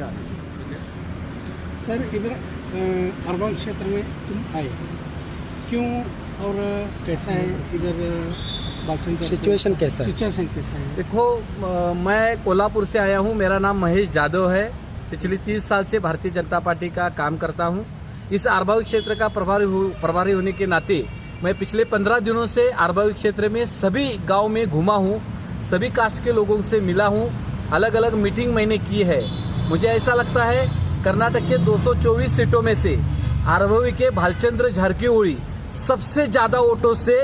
अच्छा। सर इधर अर्बन क्षेत्र में तुम आए क्यों और कैसा है इधर बालचंद्र सिचुएशन कैसा है? सिचुएशन कैसा है? देखो मैं कोल्हापुर से आया हूँ। मेरा नाम महेश जादव है। पिछले 30 साल से भारतीय जनता पार्टी का काम करता हूँ। इस आरबावी क्षेत्र का प्रभारी होने के नाते मैं पिछले 15 दिनों से आरबावी क्षेत्र में सभी गांव में घूमा हूँ, सभी कास्ट के लोगों से मिला हूँ, अलग अलग मीटिंग मैंने की है। मुझे ऐसा लगता है कर्नाटक के 224 सीटों में से आरबावी के भालचंद्र झारकीहोली सबसे ज़्यादा वोटों से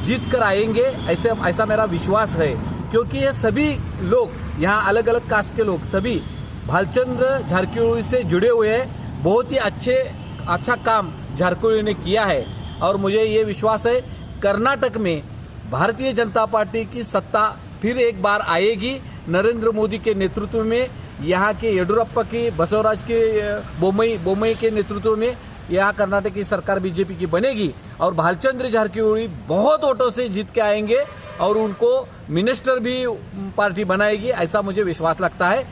जीत कर आएंगे, ऐसा मेरा विश्वास है। क्योंकि ये सभी लोग यहाँ अलग अलग कास्ट के लोग सभी भालचंद्र झारकीहोली से जुड़े हुए हैं। बहुत ही अच्छा काम झारकीहोली ने किया है और मुझे ये विश्वास है कर्नाटक में भारतीय जनता पार्टी की सत्ता फिर एक बार आएगी। नरेंद्र मोदी के नेतृत्व में, यहाँ के येडियुरप्पा की, बसवराज के बोम्मई के नेतृत्व में यहाँ कर्नाटक की सरकार बीजेपी की बनेगी और भालचंद्र झारकीहोली बहुत वोटों से जीत के आएंगे और उनको मिनिस्टर भी पार्टी बनाएगी, ऐसा मुझे विश्वास लगता है।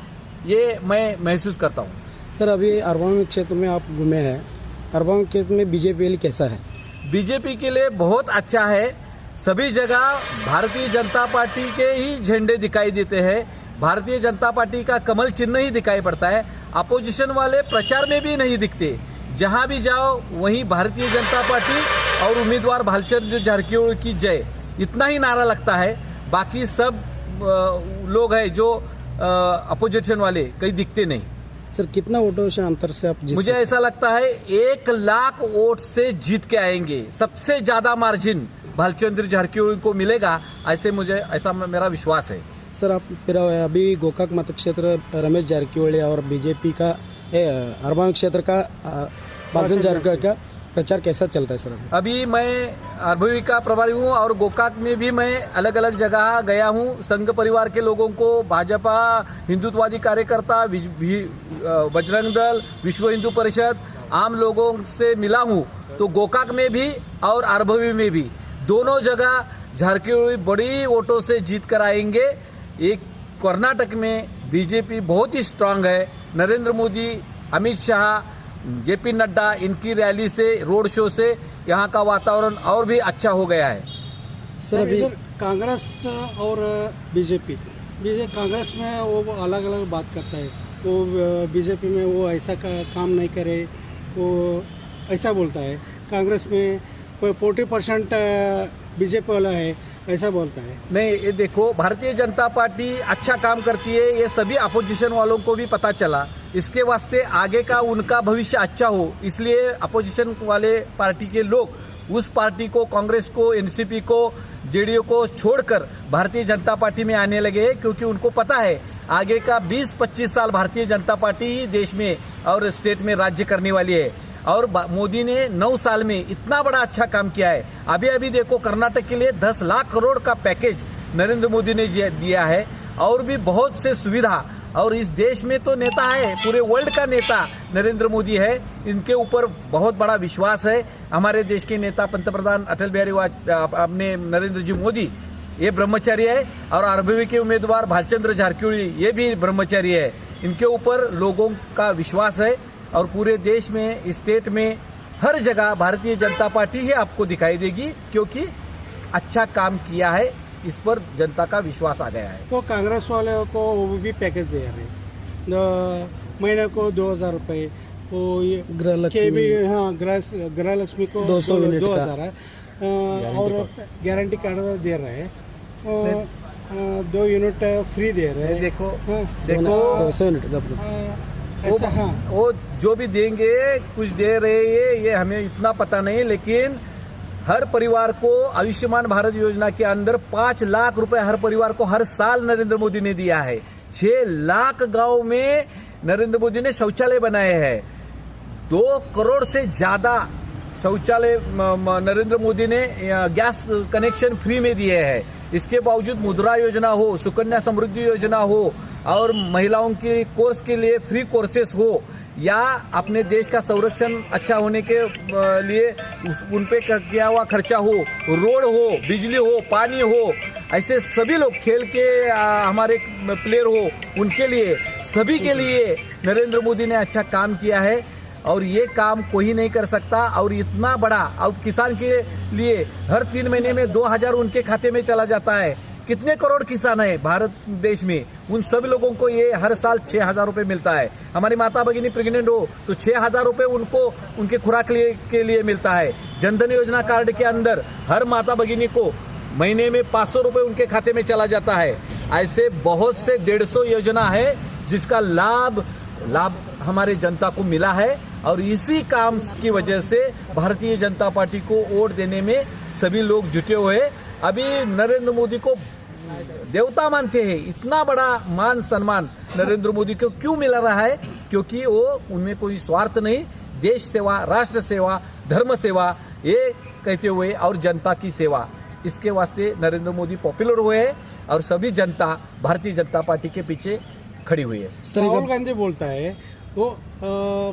ये मैं महसूस करता हूँ। सर अभी अर्बन क्षेत्र में आप घूमे हैं, अर्बन क्षेत्र में बीजेपी कैसा है? बीजेपी के लिए बहुत अच्छा है। सभी जगह भारतीय जनता पार्टी के ही झंडे दिखाई देते हैं। भारतीय जनता पार्टी का कमल चिन्ह ही दिखाई पड़ता है। अपोजिशन वाले प्रचार में भी नहीं दिखते। जहां भी जाओ वहीं भारतीय जनता पार्टी और उम्मीदवार भालचंद्र झारकीहोली की जय, इतना ही नारा लगता है। बाकी सब लोग हैं जो अपोजिशन वाले कहीं दिखते नहीं। सर कितना वोटों से अंतर से आप जीत मुझे ऐसा लगता है 1 लाख वोट से जीत के आएंगे। सबसे ज्यादा मार्जिन भालचंद्र झारकीहोली को मिलेगा, ऐसा मेरा विश्वास है। सर आप फिर अभी गोकाक मत क्षेत्र रमेश जारकीहोली और बीजेपी का अर्बन क्षेत्र का भालचंद्र झारकीहोली का प्रचार कैसा चल रहा है सर? अभी मैं आरबीवी का प्रभारी हूँ और गोकाक में भी मैं अलग अलग जगह गया हूँ। संघ परिवार के लोगों को, भाजपा, हिंदुत्ववादी कार्यकर्ता, बजरंग दल, विश्व हिंदू परिषद, आम लोगों से मिला हूँ। तो गोकाक में भी और आरबीवी में भी दोनों जगह झारकीहोली बड़ी वोटों से जीत कर आएंगे। एक कर्नाटक में बीजेपी बहुत ही स्ट्रांग है। नरेंद्र मोदी, अमित शाह, जेपी नड्डा, इनकी रैली से, रोड शो से यहाँ का वातावरण और भी अच्छा हो गया है। सर इधर कांग्रेस और बीजेपी कांग्रेस में वो अलग अलग बात करता है, वो बीजेपी में वो ऐसा काम नहीं करे, वो ऐसा बोलता है। कांग्रेस में 40% बीजेपी वाला है, ऐसा बोलता है। नहीं, ये देखो भारतीय जनता पार्टी अच्छा काम करती है, ये सभी अपोजिशन वालों को भी पता चला। इसके वास्ते आगे का उनका भविष्य अच्छा हो, इसलिए अपोजिशन वाले पार्टी के लोग उस पार्टी को, कांग्रेस को, एनसीपी को, जेडीयू को छोड़कर भारतीय जनता पार्टी में आने लगे हैं। क्योंकि उनको पता है आगे का 20-25 साल भारतीय जनता पार्टी ही देश में और स्टेट में राज्य करने वाली है। और मोदी ने 9 साल में इतना बड़ा अच्छा काम किया है। अभी देखो कर्नाटक के लिए 10 लाख करोड़ का पैकेज नरेंद्र मोदी ने दिया है और भी बहुत से सुविधा। और इस देश में तो नेता है, पूरे वर्ल्ड का नेता नरेंद्र मोदी है। इनके ऊपर बहुत बड़ा विश्वास है। हमारे देश के नेता पंतप्रधान अटल बिहारी वाजपेयी, नरेंद्र जी मोदी, ये ब्रह्मचारी है और आरबीवी के उम्मीदवार भालचंद्र झारकीहोली ये भी ब्रह्मचारी है। इनके ऊपर लोगों का विश्वास है और पूरे देश में, स्टेट में, हर जगह भारतीय जनता पार्टी ही आपको दिखाई देगी क्योंकि अच्छा काम किया है। इस पर जनता का विश्वास आ गया है। तो कांग्रेस वाले को वो भी पैकेज दे रहे हैं, महीने को 2000 रुपये, वो गृहलक्ष्मी, हाँ गृहलक्ष्मी को 200 यूनिट 2000 है और गारंटी कार्ड दे रहे हैं, 2 यूनिट फ्री दे रहे हैं। देखो 200 यूनिट वो जो भी देंगे, कुछ दे रहे हैं, ये हमें इतना पता नहीं। लेकिन हर परिवार को आयुष्मान भारत योजना के अंदर 5 लाख रुपए हर परिवार को हर साल नरेंद्र मोदी ने दिया है। 6 लाख गांव में नरेंद्र मोदी ने शौचालय बनाए हैं। 2 करोड़ से ज्यादा शौचालय नरेंद्र मोदी ने गैस कनेक्शन फ्री में दिए हैं। इसके बावजूद मुद्रा योजना हो, सुकन्या समृद्धि योजना हो और महिलाओं के कोर्स के लिए फ्री कोर्सेस हो या अपने देश का संरक्षण अच्छा होने के लिए उन पे किया हुआ खर्चा हो, रोड हो, बिजली हो, पानी हो, ऐसे सभी लोग खेल के हमारे प्लेयर हो, उनके लिए सभी के लिए नरेंद्र मोदी ने अच्छा काम किया है और ये काम कोई नहीं कर सकता। और इतना बड़ा, अब किसान के लिए हर 3 महीने में 2000 उनके खाते में चला जाता है। कितने करोड़ किसान है भारत देश में, उन सब लोगों को ये हर साल 6000 रुपये मिलता है। हमारी माता भगिनी प्रेग्नेंट हो तो 6000 रुपये उनको उनके खुराक के लिए मिलता है। जनधन योजना कार्ड के अंदर हर माता भगिनी को महीने में 500 रुपये उनके खाते में चला जाता है। ऐसे बहुत से 150 योजना है जिसका लाभ हमारे जनता को मिला है और इसी काम की वजह से भारतीय जनता पार्टी को वोट देने में सभी लोग जुटे हुए। अभी नरेंद्र मोदी को देवता मानते हैं। इतना बड़ा मान सम्मान नरेंद्र मोदी को क्यों मिला रहा है? क्योंकि वो उनमें कोई स्वार्थ नहीं, देश सेवा, राष्ट्र सेवा, धर्म सेवा ये कहते हुए और जनता की सेवा, इसके वास्ते नरेंद्र मोदी पॉपुलर हुए हैं और सभी जनता भारतीय जनता पार्टी के पीछे खड़ी हुई है। राहुल गांधी बोलता है वो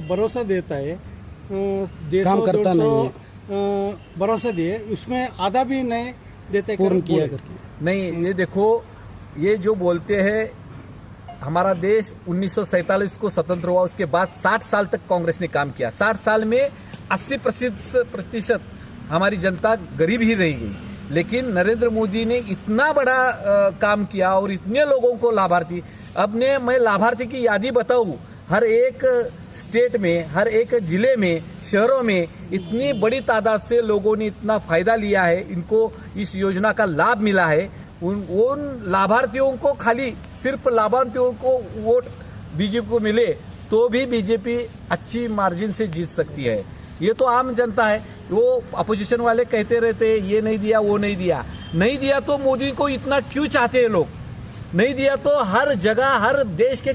भरोसा देता है, काम करता नहीं है, भरोसा दिए उसमें आधा भी नहीं देते, पूर्ण किया करके नहीं। ये देखो, ये जो बोलते हैं, हमारा देश 1947 को स्वतंत्र हुआ, उसके बाद 60 साल तक कांग्रेस ने काम किया। 60 साल में 80% हमारी जनता गरीब ही रह गई। लेकिन नरेंद्र मोदी ने इतना बड़ा काम किया और इतने लोगों को लाभार्थी, मैं लाभार्थी की यादी बताऊं, हर एक स्टेट में, हर एक जिले में, शहरों में इतनी बड़ी तादाद से लोगों ने इतना फायदा लिया है, इनको इस योजना का लाभ मिला है। उन लाभार्थियों को खाली सिर्फ लाभार्थियों को वोट बीजेपी को मिले तो भी बीजेपी अच्छी मार्जिन से जीत सकती है। ये तो आम जनता है। वो अपोजिशन वाले कहते रहते हैं ये नहीं दिया, वो नहीं दिया। नहीं दिया तो मोदी को इतना क्यों चाहते हैं लोग? नहीं दिया तो हर जगह, हर देश के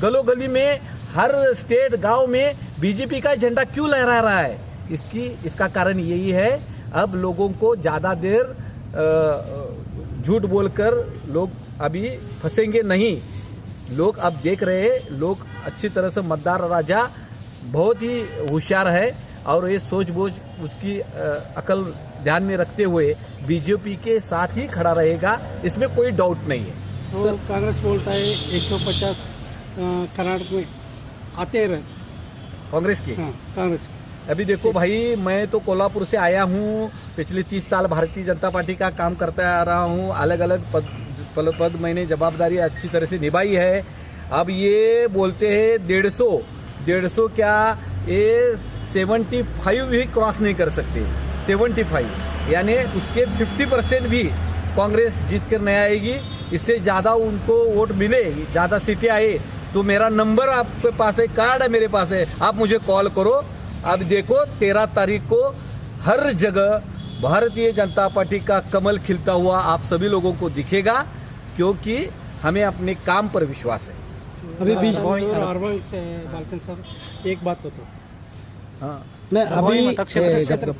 गलो गली में, हर स्टेट गांव में बीजेपी का झंडा क्यों लहरा रहा है? इसका कारण यही है, अब लोगों को ज्यादा देर झूठ बोलकर लोग अभी फंसेंगे नहीं। लोग अब देख रहे हैं, लोग अच्छी तरह से मतदार राजा बहुत ही होशियार है और ये सोच बूझ उसकी अकल ध्यान में रखते हुए बीजेपी के साथ ही खड़ा रहेगा, इसमें कोई डाउट नहीं है। तो कांग्रेस बोलता है 150 कर्नाटक में आते रहे कांग्रेस की। हाँ, कांग्रेस अभी देखो भाई, मैं तो कोल्हापुर से आया हूँ, पिछले 30 साल भारतीय जनता पार्टी का काम करता आ रहा हूँ। अलग अलग पद मैंने जवाबदारी अच्छी तरह से निभाई है। अब ये बोलते हैं 150 क्या, ये 75 भी क्रॉस नहीं कर सकते। 75 यानी उसके 50% भी कांग्रेस जीत कर नहीं आएगी। इससे ज़्यादा उनको वोट मिले, ज़्यादा सीटें आए तो मेरा नंबर आपके पास है, कार्ड है मेरे पास है, आप मुझे कॉल करो। अब देखो 13 तारीख को हर जगह भारतीय जनता पार्टी का कमल खिलता हुआ आप सभी लोगों को दिखेगा, क्योंकि हमें अपने काम पर विश्वास है। अभी बीच बालचंद सर एक बात बताओ। हाँ, नहीं अभी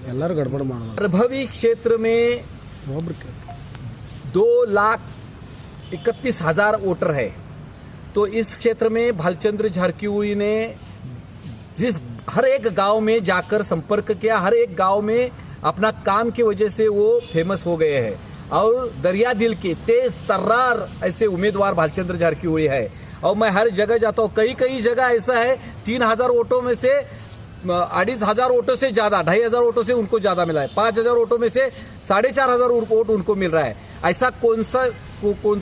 ಎಲ್ಲರೂ ಗಡ್ಬಡ್ ಮಾಡೋಣ। प्रभावी क्षेत्र में 2,31,000 वोटर है। तो इस क्षेत्र में भालचंद्र झारकिहोली ने जिस हर एक गांव में जाकर संपर्क किया, हर एक गांव में अपना काम की वजह से वो फेमस हो गए हैं और दरिया दिल के तेज तर्रार ऐसे उम्मीदवार भालचंद्र झारकिहोली है। और मैं हर जगह जाता हूँ, कई जगह ऐसा है 3000 वोटों में से 2500 वोटों से ज्यादा, 2500 वोटों से उनको ज्यादा मिला है। 5000 वोटों में से 4500 वोट उनको मिल रहा है। ऐसा कौन सा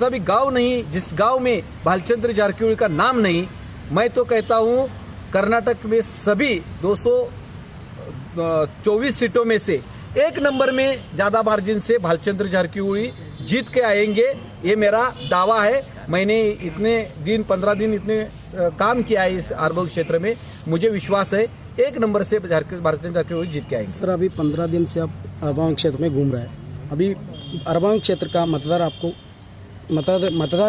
भी गांव नहीं जिस गांव में भालचंद्र झारकिहोली का नाम नहीं। मैं तो कहता हूं कर्नाटक में सभी 224 सीटों में से एक नंबर में ज्यादा मार्जिन से भालचंद्र झारकिहोली जीत के आएंगे, ये मेरा दावा है। मैंने इतने दिन 15 दिन इतने काम किया है इस अर्बन क्षेत्र में, मुझे विश्वास है एक नंबर से भालचंद्र झारकिहोली जीत के आएंगे। सर अभी 15 दिन से आप अर्बन क्षेत्र में घूम रहे हैं, अभी अर्बन क्षेत्र का मतदार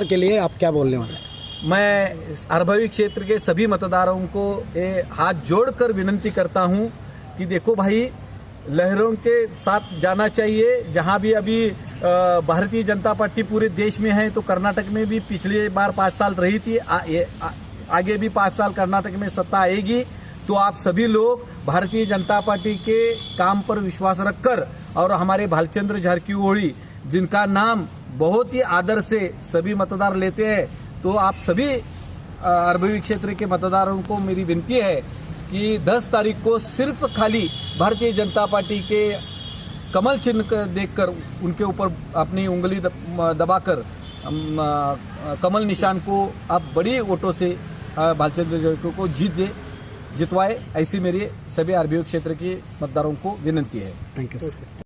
के लिए आप क्या बोलने वाले हैं? मैं अर्बन क्षेत्र के सभी मतदारों को हाथ जोड़कर विनती करता हूं कि देखो भाई, लहरों के साथ जाना चाहिए। जहां भी अभी भारतीय जनता पार्टी पूरे देश में है, तो कर्नाटक में भी पिछले बार 5 साल रही थी, आगे भी 5 साल कर्नाटक में सत्ता आएगी। तो आप सभी लोग भारतीय जनता पार्टी के काम पर विश्वास रखकर और हमारे भालचंद्र झारकिहोली जिनका नाम बहुत ही आदर से सभी मतदार लेते हैं, तो आप सभी अरबवी क्षेत्र के मतदारों को मेरी विनती है कि 10 तारीख को सिर्फ खाली भारतीय जनता पार्टी के कमल चिन्ह देखकर उनके ऊपर अपनी उंगली दबाकर कमल निशान को आप बड़ी वोटों से भालचंद्र जरकियोली को जितवाए, ऐसी मेरी सभी आरबीओ क्षेत्र के मतदारों को विनती है। Thank you sir.